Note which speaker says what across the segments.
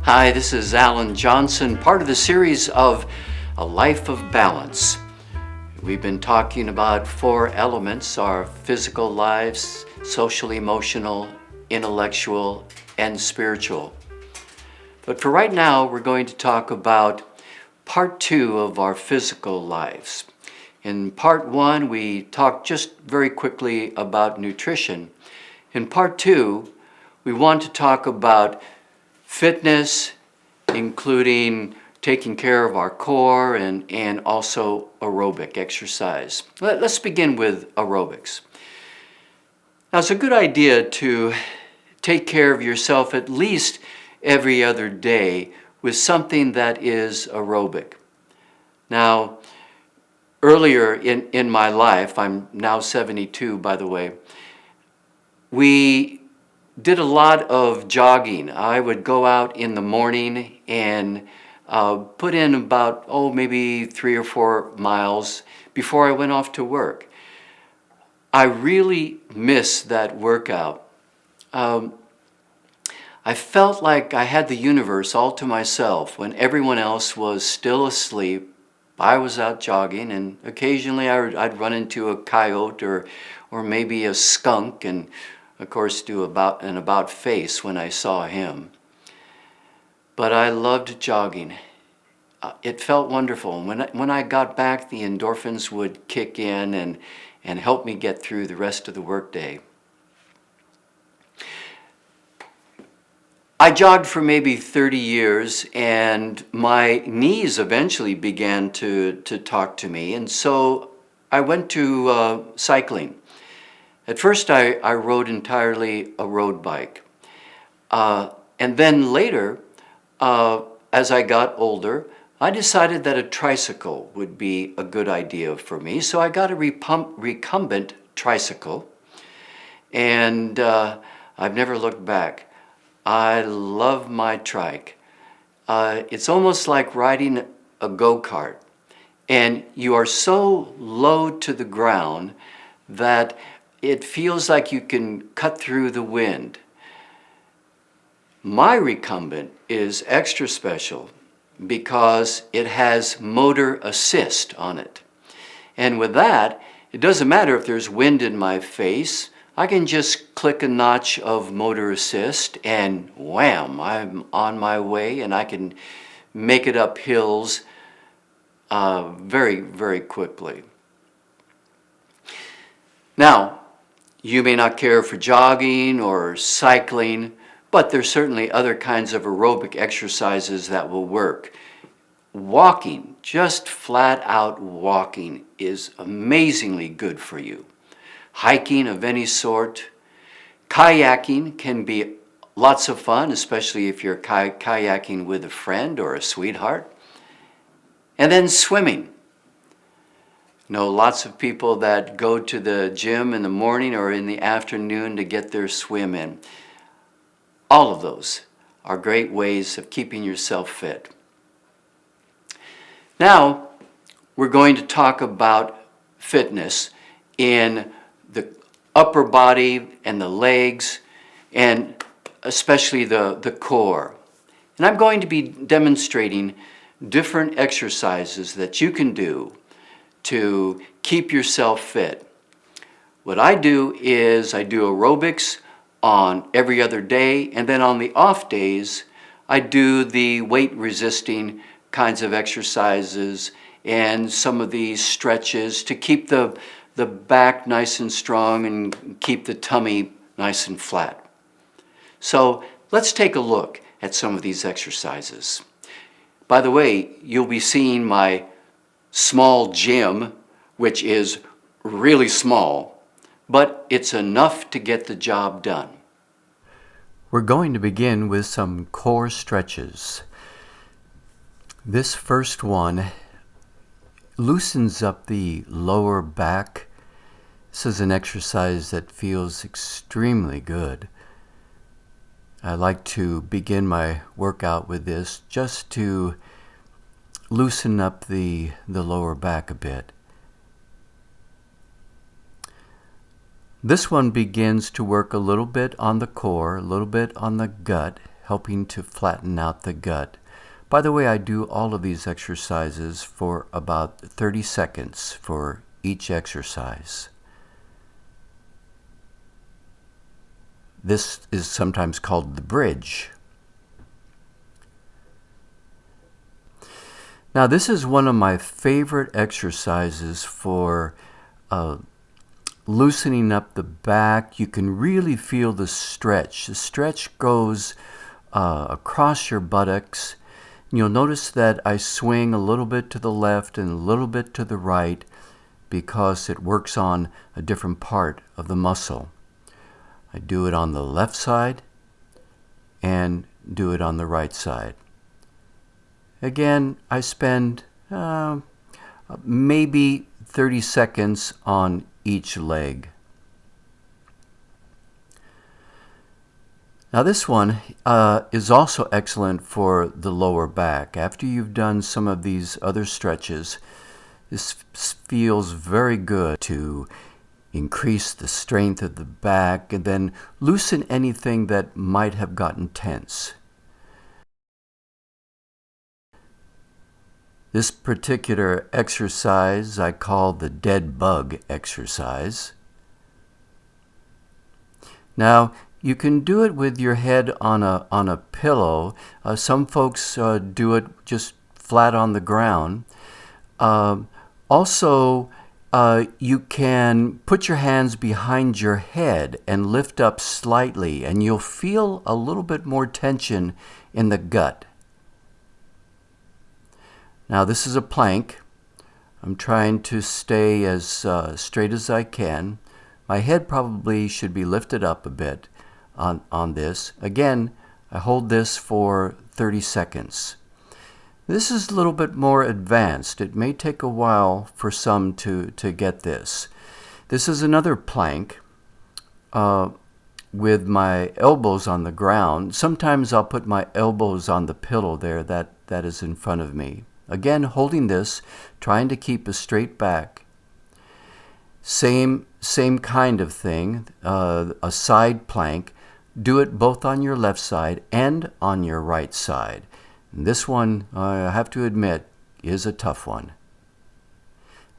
Speaker 1: Hi, this is Alan Johnson, part of the series of A Life of Balance. We've been talking about 4 elements: our physical lives, social, emotional, intellectual, and spiritual. But for right now, we're going to talk about part 2 of our physical lives. In part 1, we talked just very quickly about nutrition. In part 2, we want to talk about fitness, including taking care of our core and also aerobic exercise. Let's begin with aerobics. Now, it's a good idea to take care of yourself at least every other day with something that is aerobic. Now, earlier in my life, I'm now 72 by the way, we did a lot of jogging. I would go out in the morning and put in about, maybe 3 or 4 miles before I went off to work. I really miss that workout. I felt like I had the universe all to myself. When everyone else was still asleep, I was out jogging, and occasionally I'd run into a coyote or maybe a skunk, and of course do an about face when I saw him. But I loved jogging. It felt wonderful. When I got back, the endorphins would kick in and help me get through the rest of the workday. I jogged for maybe 30 years, and my knees eventually began to talk to me, and so I went to cycling. At first, I rode entirely a road bike. And then later, as I got older, I decided that a tricycle would be a good idea for me. So I got a recumbent tricycle, and I've never looked back. I love my trike. It's almost like riding a go-kart, and you are so low to the ground that it feels like you can cut through the wind. My recumbent is extra special because it has motor assist on it. And with that, it doesn't matter if there's wind in my face. I can just click a notch of motor assist and wham, I'm on my way, and I can make it up hills very, very quickly. Now, you may not care for jogging or cycling, but there's certainly other kinds of aerobic exercises that will work. Walking, just flat out walking, is amazingly good for you. Hiking of any sort. Kayaking can be lots of fun, especially if you're kayaking with a friend or a sweetheart. And then swimming. Know lots of people that go to the gym in the morning or in the afternoon to get their swim in. All of those are great ways of keeping yourself fit. Now, we're going to talk about fitness in the upper body and the legs, and especially the core. And I'm going to be demonstrating different exercises that you can do to keep yourself fit. What I do is I do aerobics on every other day, and then on the off days, I do the weight resisting kinds of exercises and some of these stretches to keep the back nice and strong and keep the tummy nice and flat. So let's take a look at some of these exercises. By the way, you'll be seeing my small gym, which is really small, but it's enough to get the job done. We're going to begin with some core stretches. This first one loosens up the lower back. This is an exercise that feels extremely good. I like to begin my workout with this just to loosen up the lower back a bit. This one begins to work a little bit on the core, a little bit on the gut, helping to flatten out the gut. By the way, I do all of these exercises for about 30 seconds for each exercise. This is sometimes called the bridge. Now, this is one of my favorite exercises for loosening up the back. You can really feel the stretch. The stretch goes across your buttocks. You'll notice that I swing a little bit to the left and a little bit to the right because it works on a different part of the muscle. I do it on the left side and do it on the right side. Again, I spend maybe 30 seconds on each leg. Now this one is also excellent for the lower back. After you've done some of these other stretches, this feels very good to increase the strength of the back and then loosen anything that might have gotten tense. This particular exercise I call the dead bug exercise. Now, you can do it with your head on a pillow. Some folks do it just flat on the ground. Also, you can put your hands behind your head and lift up slightly, and you'll feel a little bit more tension in the gut. Now, this is a plank. I'm trying to stay as straight as I can. My head probably should be lifted up a bit on this. Again, I hold this for 30 seconds. This is a little bit more advanced. It may take a while for some to get this. This is another plank with my elbows on the ground. Sometimes I'll put my elbows on the pillow there that is in front of me. Again, holding this, trying to keep a straight back. Same kind of thing, a side plank. Do it both on your left side and on your right side. And this one, I have to admit, is a tough one.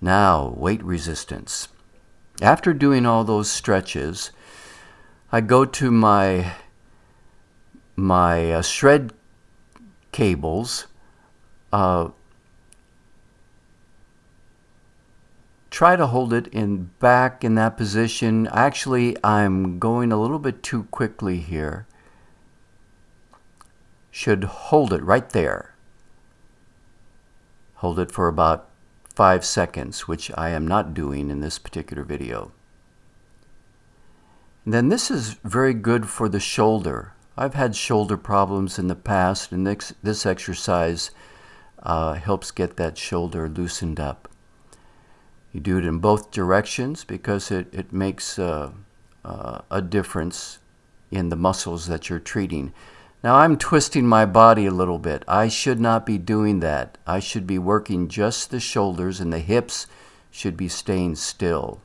Speaker 1: Now, weight resistance. After doing all those stretches, I go to my shred cables. Try to hold it back in that position. Actually, I'm going a little bit too quickly here. Should hold it right there. Hold it for about 5 seconds, which I am not doing in this particular video. And then this is very good for the shoulder. I've had shoulder problems in the past, and this exercise helps get that shoulder loosened up. You do it in both directions because it makes a difference in the muscles that you're treating. Now, I'm twisting my body a little bit. I should not be doing that. I should be working just the shoulders, and the hips should be staying still.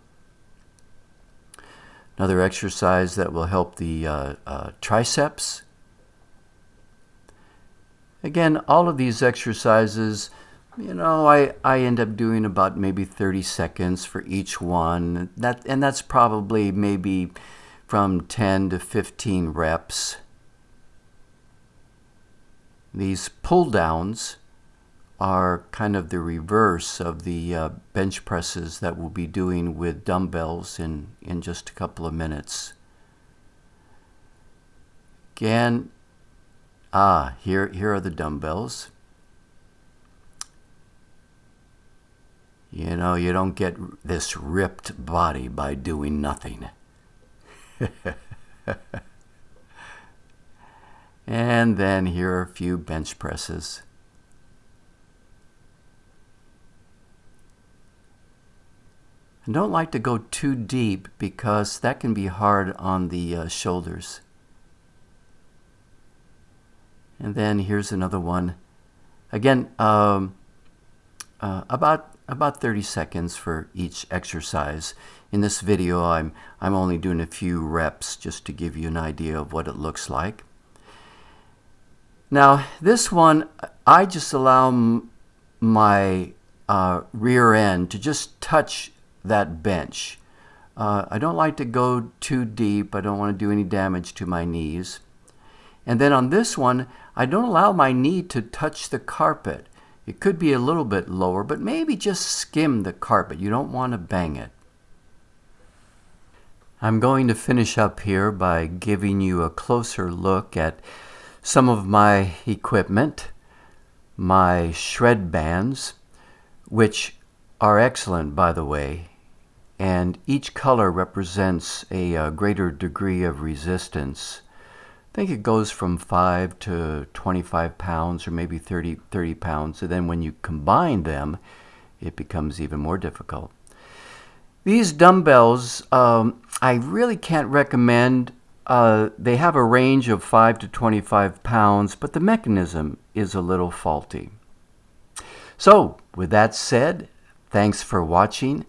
Speaker 1: Another exercise that will help the triceps. Again, all of these exercises, I end up doing about maybe 30 seconds for each one. And that's probably maybe from 10 to 15 reps. These pull downs are kind of the reverse of the bench presses that we'll be doing with dumbbells in just a couple of minutes. Again, here are the dumbbells. You don't get this ripped body by doing nothing. And then here are a few bench presses. I don't like to go too deep because that can be hard on the shoulders. And then here's another one. Again, about 30 seconds for each exercise. In this video, I'm only doing a few reps just to give you an idea of what it looks like. Now, this one, I just allow my rear end to just touch that bench. I don't like to go too deep. I don't want to do any damage to my knees. And then on this one, I don't allow my knee to touch the carpet. It could be a little bit lower, but maybe just skim the carpet. You don't want to bang it. I'm going to finish up here by giving you a closer look at some of my equipment, my shred bands, which are excellent, by the way, and each color represents a greater degree of resistance. I think it goes from 5 to 25 pounds or maybe 30 pounds, and then when you combine them, it becomes even more difficult. These dumbbells, I really can't recommend. They have a range of 5 to 25 pounds, but the mechanism is a little faulty. So, with that said, thanks for watching.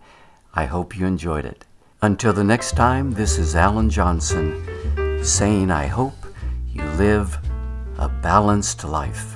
Speaker 1: I hope you enjoyed it. Until the next time, this is Allen Johnson saying I hope you live a balanced life.